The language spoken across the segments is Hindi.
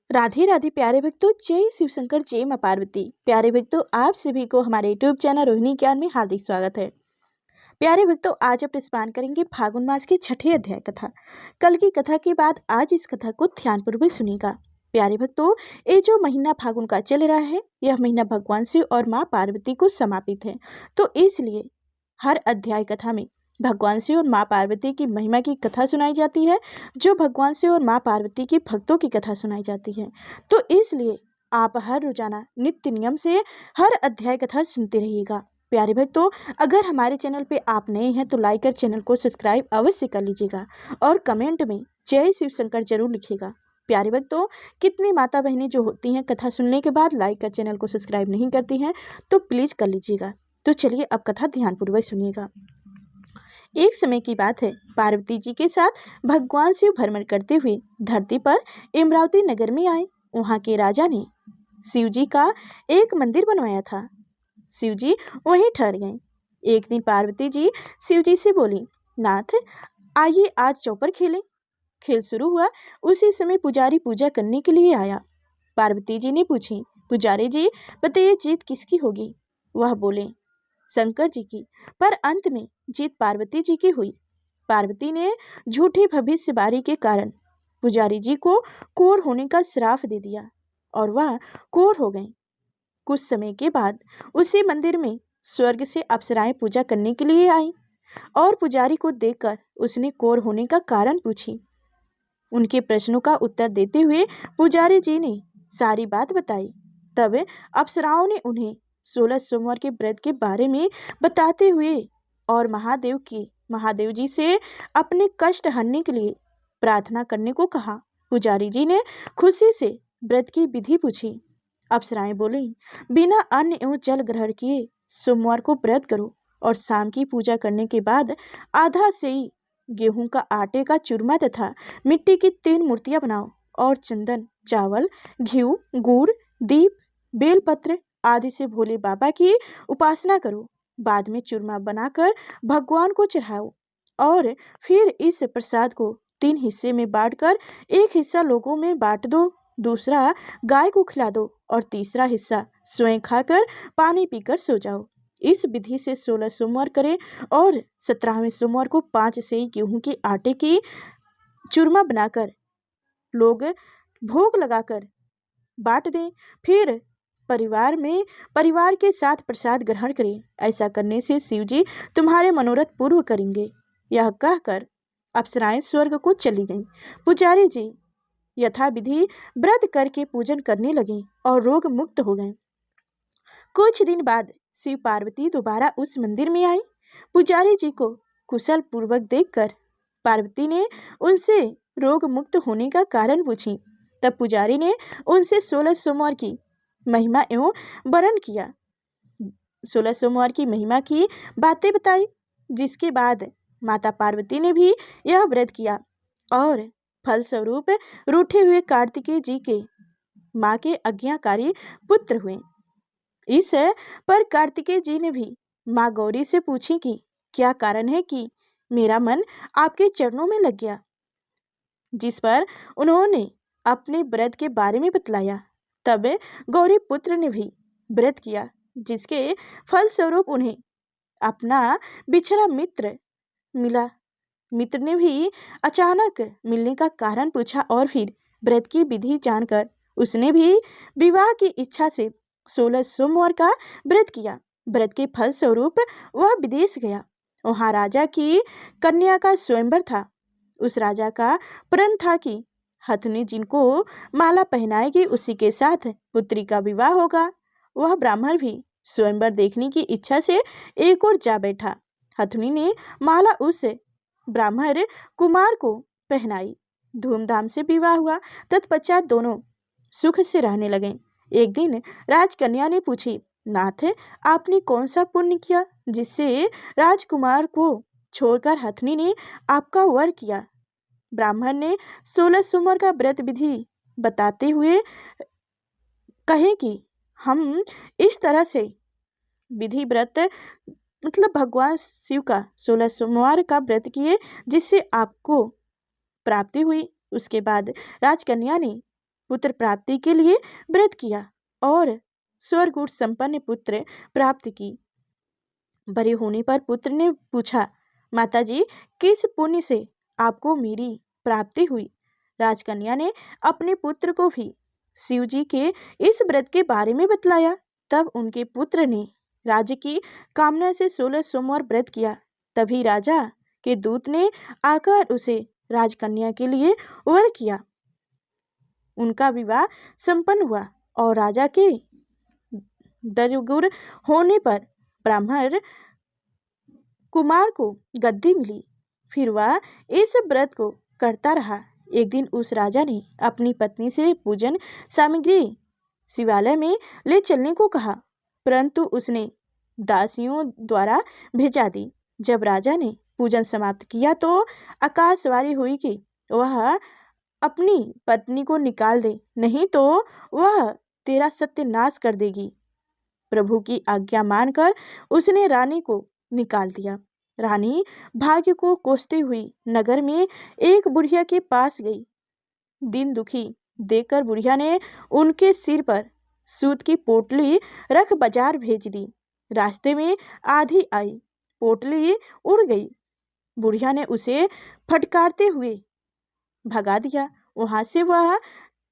राधे राधे प्यारे भक्तों, जय शिव शंकर, जय मां पार्वती। प्यारे भक्तों, आप सभी को हमारे यूट्यूब चैनल रोहिणी ज्ञान में हार्दिक स्वागत है। प्यारे भक्तों, आज आप स्मरण करेंगे फागुन मास की छठे अध्याय कथा। कल की कथा के बाद आज इस कथा को ध्यानपूर्वक सुनिएगा। प्यारे भक्तों, ये जो महीना फागुन का चल रहा है, यह महीना भगवान शिव और माँ पार्वती को समर्पित है। तो इसलिए हर अध्याय कथा में भगवान शिव और माँ पार्वती की महिमा की कथा सुनाई जाती है, जो भगवान शिव और माँ पार्वती के भक्तों की कथा सुनाई जाती है। तो इसलिए आप हर रोजाना नित्य नियम से हर अध्याय कथा सुनते रहिएगा। प्यारे भक्तों, अगर हमारे चैनल पे आप नए हैं तो लाइक कर चैनल को सब्सक्राइब अवश्य कर लीजिएगा और कमेंट में जय शिव शंकर जरूर लिखिएगा। प्यारे भक्तों, कितनी माता बहनें जो होती हैं कथा सुनने के बाद लाइक कर चैनल को सब्सक्राइब नहीं करती हैं, तो प्लीज कर लीजिएगा। तो चलिए अब कथा ध्यानपूर्वक सुनिएगा। एक समय की बात है, पार्वती जी के साथ भगवान शिव भ्रमण करते हुए धरती पर इमरावती नगर में आए। वहां के राजा ने शिव जी का एक मंदिर बनवाया था। शिव जी वहीं ठहर गए। एक दिन पार्वती जी शिव जी से बोली, नाथ आइए आज चौपर खेलें। खेल शुरू हुआ। उसी समय पुजारी पूजा करने के लिए आया। पार्वती जी ने पूछी, पुजारी जी बताइए जीत किसकी होगी? वह बोले, शंकर जी की। पर अंत में जीत पार्वती जी की हुई। पार्वती ने झूठी भविष्यवाणी के कारण पुजारी जी को कोढ़ होने का श्राप दे दिया और वह कोढ़ हो गए। कुछ समय के बाद उसी मंदिर में स्वर्ग से अप्सराएं पूजा करने के लिए आईं और पुजारी को देखकर उसने कोढ़ होने का कारण पूछी। उनके प्रश्नों का उत्तर देते हुए पुजारी जी ने सारी बात बताई। तब अप्सराओं ने उन्हें 16 सोमवार के व्रत के बारे में बताते हुए और महादेव जी से अपने कष्ट हरने के लिए प्रार्थना करने को कहा। पुजारी जी ने खुशी से व्रत की विधि पूछी। अप्सराएं बोली, बिना अन्न एवं जल ग्रहण किए सोमवार को व्रत करो और शाम की पूजा करने के बाद आधा से ही गेहूं का आटे का चूरमा तथा मिट्टी की 3 मूर्तियां बनाओ और चंदन, चावल, घी, गुड़, दीप, बेलपत्र आदि से भोले बाबा की उपासना करो। बाद में चूरमा बनाकर भगवान को चढ़ाओ और फिर इस प्रसाद को 3 हिस्से में बांटकर एक हिस्सा लोगों में बांट दो, दूसरा गाय को खिला दो और तीसरा हिस्सा स्वयं खाकर पानी पीकर सो जाओ। इस विधि से 16 सोमवार करें और 17वें सोमवार को 5 सेई गेहूं के आटे की चूरमा बनाकर लोग भोग लगाकर बांट दें। फिर परिवार के साथ प्रसाद ग्रहण करें। ऐसा करने से शिव जी तुम्हारे मनोरथ पूर्ण करेंगे। यह कहकर अप्सराएं स्वर्ग को चली गईं। पुजारी जी यथा विधि व्रत करके पूजन करने लगे और रोग मुक्त हो गए। कुछ दिन बाद शिव पार्वती दोबारा उस मंदिर में आई। पुजारी जी को कुशल पूर्वक देखकर पार्वती ने उनसे रोग मुक्त होने का कारण पूछी। तब पुजारी ने उनसे 16 सोमवार की महिमा एवं वर्णन किया। 16 सोमवार की महिमा की बातें बताई, जिसके बाद माता पार्वती ने भी यह व्रत किया और फलस्वरूप रूठे हुए कार्तिकेय जी के माँ के आज्ञाकारी पुत्र हुए। इस पर कार्तिकेय जी ने भी माँ गौरी से पूछी कि क्या कारण है कि मेरा मन आपके चरणों में लग गया, जिस पर उन्होंने अपने व्रत के बारे में बतलाया। तब गौरी पुत्र ने भी व्रत किया, जिसके फलस्वरूप उन्हें अपना बिछड़ा मित्र मिला। मित्र ने भी अचानक मिलने का कारण पूछा और फिर व्रत की विधि जानकर उसने भी विवाह की इच्छा से 16 सोमवार का व्रत किया। व्रत के फलस्वरूप वह विदेश गया। वहाँ राजा की कन्या का स्वयंवर था। उस राजा का प्रण था कि हथनी जिनको माला पहनाएगी उसी के साथ पुत्री का विवाह होगा। वह ब्राह्मण भी स्वयंवर देखने की इच्छा से एक और जा बैठा। हथनी ने माला उस ब्राह्मण कुमार को पहनाई। धूमधाम से विवाह हुआ। तत्पश्चात दोनों सुख से रहने लगे। एक दिन राजकन्या ने पूछी, नाथ आपने कौन सा पुण्य किया जिससे राजकुमार को छोड़कर हथनी ने आपका वर किया? ब्राह्मण ने 16 सोमवार का व्रत विधि बताते हुए कहे कि हम इस तरह से विधि व्रत भगवान शिव का 16 सोमवार का व्रत किए, जिससे आपको प्राप्ति हुई। उसके बाद राजकन्या ने पुत्र प्राप्ति के लिए व्रत किया और स्वर्गुण संपन्न पुत्र प्राप्त की। बड़े होने पर पुत्र ने पूछा, माताजी, किस पुण्य से आपको मेरी प्राप्ति हुई? राजकन्या ने अपने पुत्र को भी शिव जी के इस व्रत के बारे में बतलाया। तब उनके पुत्र ने राज्य की कामना से 16 सोमवार व्रत किया। तभी राजा के दूत ने आकर उसे राजकन्या के लिए वर किया। उनका विवाह संपन्न हुआ और राजा के दरगुर होने पर ब्राह्मण कुमार को गद्दी मिली। फिर वह इस व्रत को करता रहा। एक दिन उस राजा ने अपनी पत्नी से पूजन सामग्री शिवालय में ले चलने को कहा, परंतु उसने दासियों द्वारा भेजा दी। जब राजा ने पूजन समाप्त किया तो आकाशवाणी हुई कि वह अपनी पत्नी को निकाल दे, नहीं तो वह तेरा सत्यानाश कर देगी। प्रभु की आज्ञा मानकर उसने रानी को निकाल दिया। रानी भाग्य को कोसते हुई नगर में एक बुढ़िया के पास गई। दिन दुखी देखकर बुढ़िया ने उनके सिर पर सूत की पोटली रख बाजार भेज दी। रास्ते में आधी आई, पोटली उड़ गई। बुढ़िया ने उसे फटकारते हुए भगा दिया। वहां से वह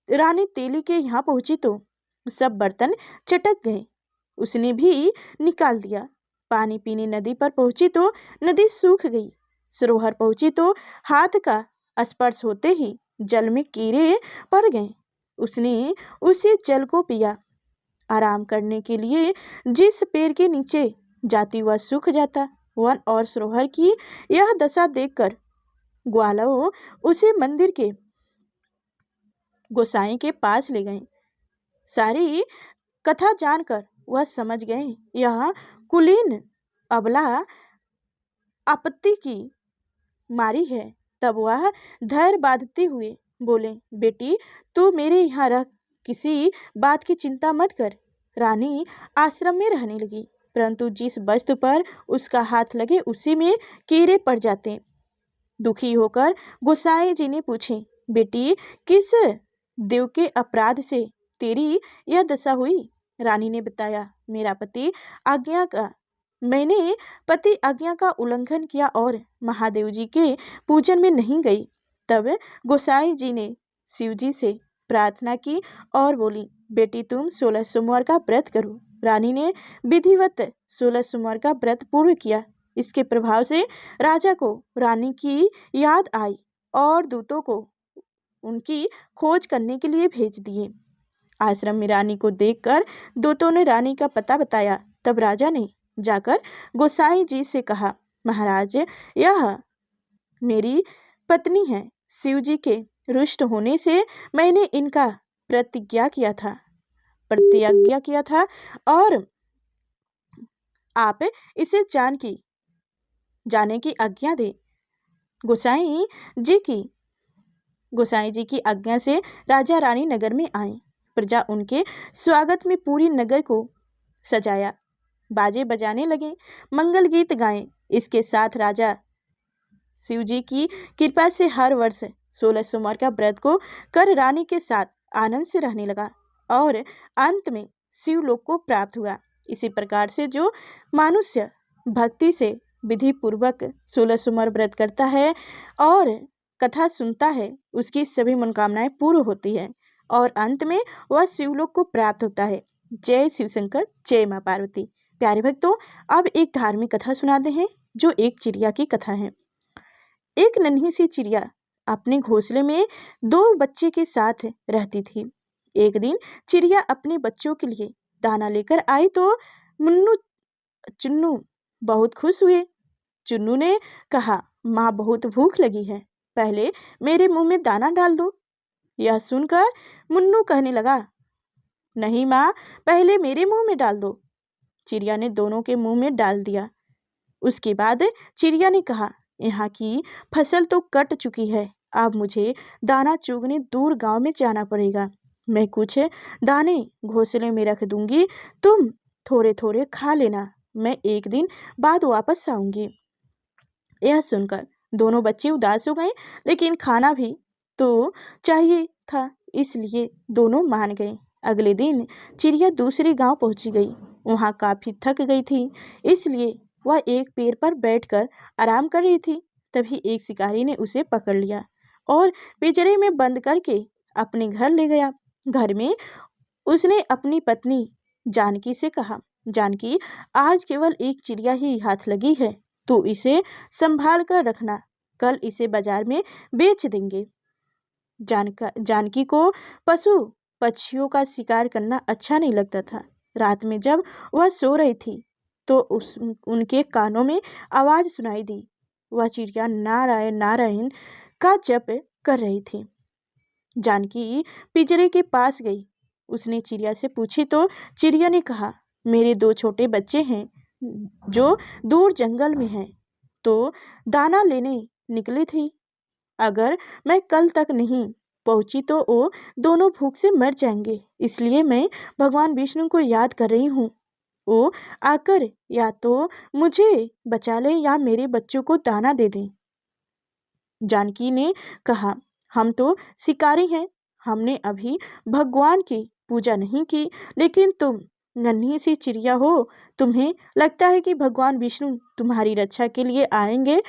रानी तेली के यहाँ पहुंची तो सब बर्तन चटक गए। उसने भी निकाल दिया। पानी पीने नदी पर पहुंची तो नदी सूख गई। सरोवर पहुंची तो हाथ का स्पर्श होते ही जल में कीड़े पड़ गए। उसने उसी जल को पिया। आराम करने के लिए जिस पेड़ के नीचे जाती वह सूख जाता। वन और सरोवर की यह दशा देखकर ग्वालों उसे मंदिर के गोसाई के पास ले गए। सारी कथा जानकर वह समझ गए यह कुलीन अबला आपत्ति की मारी है। तब वह धैर्य बांधते हुए बोले, बेटी, तू मेरे यहाँ रह, किसी बात की चिंता मत कर। रानी आश्रम में रहने लगी, परंतु जिस वस्तु पर उसका हाथ लगे उसी में कीड़े पड़ जाते। दुखी होकर गोसाई जी ने पूछे, बेटी, किस देव के अपराध से तेरी यह दशा हुई? रानी ने बताया, मैंने पति आज्ञा का उल्लंघन किया और महादेव जी के पूजन में नहीं गई। तब गोसाई जी ने शिव जी से प्रार्थना की और बोली, बेटी, तुम 16 सोमवार का व्रत करो। रानी ने विधिवत 16 सोमवार का व्रत पूर्ण किया। इसके प्रभाव से राजा को रानी की याद आई और दूतों को उनकी खोज करने के लिए भेज दिए। आश्रम में रानी को देखकर दूतों ने रानी का पता बताया। तब राजा ने जाकर गोसाई जी से कहा, महाराज, यह मेरी पत्नी है। शिव जी के रुष्ट होने से मैंने इनका प्रतिज्ञा किया था और आप इसे जाने की आज्ञा दे। गोसाई जी की आज्ञा से राजा रानी नगर में आए। प्रजा उनके स्वागत में पूरी नगर को सजाया। बाजे बजाने लगे, मंगल गीत गाए। इसके साथ राजा शिव जी की कृपा से हर वर्ष 16 सोमवार का व्रत को कर रानी के साथ आनंद से रहने लगा और अंत में शिवलोक को प्राप्त हुआ। इसी प्रकार से जो मनुष्य भक्ति से विधि पूर्वक 16 सोमवार व्रत करता है और कथा सुनता है, उसकी सभी मनोकामनाएं पूर्ण होती है और अंत में वह शिवलोक को प्राप्त होता है। जय शिव शंकर, जय माँ पार्वती। प्यारे भक्तों, अब एक धार्मिक कथा सुनाते हैं जो एक चिड़िया की कथा है। एक नन्ही सी चिड़िया अपने घोंसले में 2 बच्चे के साथ रहती थी। एक दिन चिड़िया अपने बच्चों के लिए दाना लेकर आई तो चुन्नू बहुत खुश हुए। चुन्नू ने कहा, माँ, बहुत भूख लगी है, पहले मेरे मुंह में दाना डाल दो। यह सुनकर मुन्नू कहने लगा, नहीं माँ, पहले मेरे मुंह में डाल दो। चिड़िया ने दोनों के मुंह में डाल दिया। उसके बाद चिड़िया ने कहा, यहाँ की फसल तो कट चुकी है, अब मुझे दाना चुगने दूर गांव में जाना पड़ेगा। मैं कुछ दाने घोंसले में रख दूंगी, तुम थोड़े थोड़े खा लेना, मैं एक दिन बाद वापस आऊंगी। यह सुनकर दोनों बच्चे उदास हो गए, लेकिन खाना भी तो चाहिए था, इसलिए दोनों मान गए। अगले दिन चिड़िया दूसरे गांव पहुंची गई। वहां काफी थक गई थी, इसलिए वह एक पेड़ पर बैठकर आराम कर रही थी। तभी एक शिकारी ने उसे पकड़ लिया और पिंजरे में बंद करके अपने घर ले गया। घर में उसने अपनी पत्नी जानकी से कहा, जानकी, आज केवल एक चिड़िया ही हाथ लगी है, तो इसे संभाल कर रखना, कल इसे बाजार में बेच देंगे। जानकी को पशु पक्षियों का शिकार करना अच्छा नहीं लगता था। रात में जब वह सो रही थी तो उनके कानों में आवाज सुनाई दी। वह चिड़िया नारायण नारायण का जप कर रही थी। जानकी पिंजरे के पास गई। उसने चिड़िया से पूछी तो चिड़िया ने कहा, मेरे 2 छोटे बच्चे हैं जो दूर जंगल में हैं, तो दाना लेने निकली थी। अगर मैं कल तक नहीं पहुंची तो वो दोनों भूख से मर जाएंगे, इसलिए मैं भगवान विष्णु को याद कर रही हूँ। वो आकर या तो मुझे बचा ले या मेरे बच्चों को दाना दे दें। जानकी ने कहा, हम तो शिकारी हैं, हमने अभी भगवान की पूजा नहीं की, लेकिन तुम नन्ही सी चिड़िया हो, तुम्हें लगता है कि भगवान विष्णु तुम्हारी रक्षा के लिए आएंगे?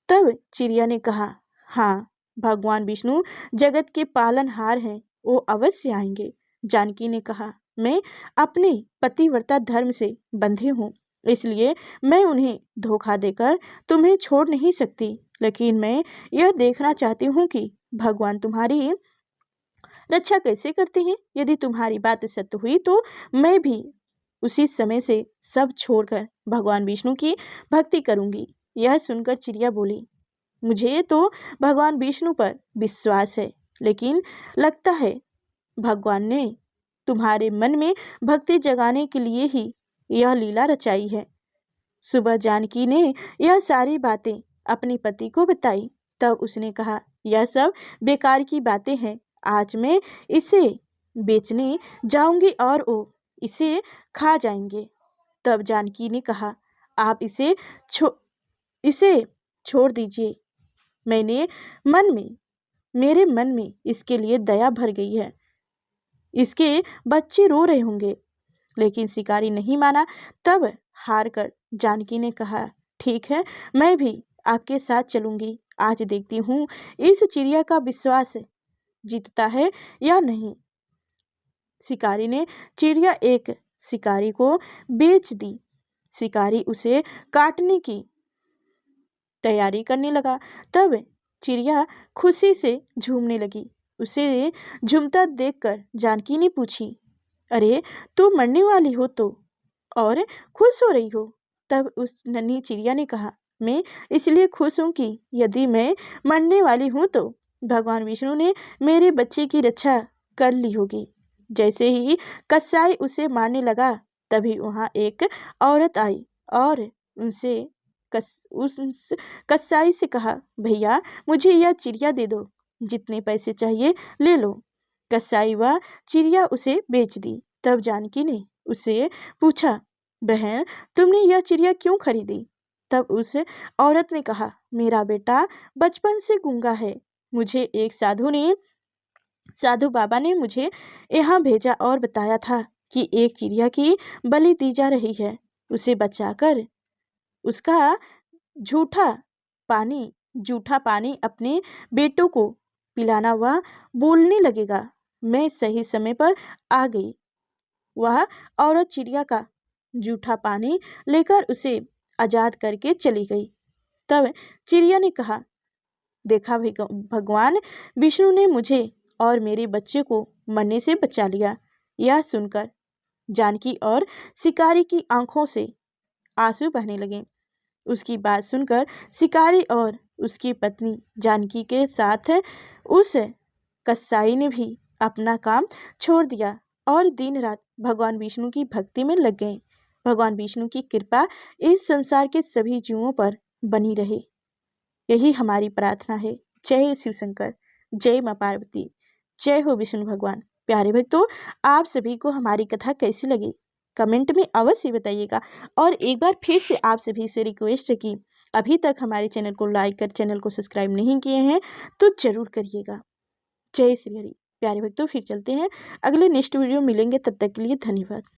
तब चिड़िया ने कहा, हाँ, भगवान विष्णु जगत के पालनहार हैं, वो अवश्य आएंगे। जानकी ने कहा, मैं अपने पतिव्रता धर्म से बंधी हूँ, इसलिए मैं उन्हें धोखा देकर तुम्हें छोड़ नहीं सकती, लेकिन मैं यह देखना चाहती हूँ कि भगवान तुम्हारी रक्षा कैसे करते हैं। यदि तुम्हारी बात सत्य हुई तो मैं भी उसी समय से सब छोड़कर भगवान विष्णु की भक्ति करूंगी। यह सुनकर चिड़िया बोली, मुझे तो भगवान विष्णु पर विश्वास है, लेकिन लगता है भगवान ने तुम्हारे मन में भक्ति जगाने के लिए ही यह लीला रचाई है। सुबह जानकी ने यह सारी बातें अपने पति को बताई। तब उसने कहा, यह सब बेकार की बातें हैं, आज मैं इसे बेचने जाऊंगी और वो इसे खा जाएंगे। तब जानकी ने कहा, आप इसे छोड़ दीजिए, मेरे मन में इसके लिए दया भर गई है, इसके बच्चे रो रहे होंगे। लेकिन शिकारी नहीं माना। तब हार कर जानकी ने कहा, ठीक है, मैं भी आपके साथ चलूंगी, आज देखती हूँ इस चिड़िया का विश्वास जीतता है या नहीं। शिकारी ने चिड़िया एक शिकारी को बेच दी। शिकारी उसे काटने की तैयारी करने लगा। तब चिड़िया खुशी से झूमने लगी। उसे झूमता देखकर जानकी ने पूछी, अरे, तू मरने वाली हो तो और खुश हो रही हो? तब उस नन्ही चिड़िया ने कहा, मैं इसलिए खुश हूँ कि यदि मैं मरने वाली हूँ तो भगवान विष्णु ने मेरे बच्चे की रक्षा कर ली होगी। जैसे ही कसाई उसे मारने लगा, तभी वहाँ एक औरत आई और उस कसाई से कहा, भैया, मुझे यह चिड़िया दे दो, जितने पैसे चाहिए ले लो। कसाई वह चिड़िया उसे बेच दी। तब जानकी ने उसे पूछा, बहन, तुमने यह चिड़िया क्यों खरीदी? तब उस औरत ने कहा, मेरा बेटा बचपन से गूंगा है, मुझे एक साधु बाबा ने मुझे यहाँ भेजा और बताया था कि एक चिड़िया की बलि दी जा रही है, उसे बचाकर उसका जूठा पानी अपने बेटों को पिलाना। वह बोलने लगेगा। मैं सही समय पर आ गई। वह औरत चिड़िया का जूठा पानी लेकर उसे आजाद करके चली गई। तब चिड़िया ने कहा, देखा भगवान विष्णु ने मुझे और मेरे बच्चे को मरने से बचा लिया। यह सुनकर जानकी और शिकारी की आंखों से आंसू बहने लगे। उसकी बात सुनकर शिकारी और उसकी पत्नी जानकी के साथ उस कसाई ने भी अपना काम छोड़ दिया और दिन रात भगवान विष्णु की भक्ति में लग गए। भगवान विष्णु की कृपा इस संसार के सभी जीवों पर बनी रहे, यही हमारी प्रार्थना है। जय शिव शंकर, जय मां पार्वती, जय हो विष्णु भगवान। प्यारे भक्तों, आप सभी को हमारी कथा कैसी लगी कमेंट में अवश्य बताइएगा। और एक बार फिर से आप सभी से रिक्वेस्ट है कि अभी तक हमारे चैनल को लाइक कर चैनल को सब्सक्राइब नहीं किए हैं तो जरूर करिएगा। जय श्री हरि। प्यारे भक्तों फिर चलते हैं अगले नेक्स्ट वीडियो मिलेंगे, तब तक के लिए धन्यवाद।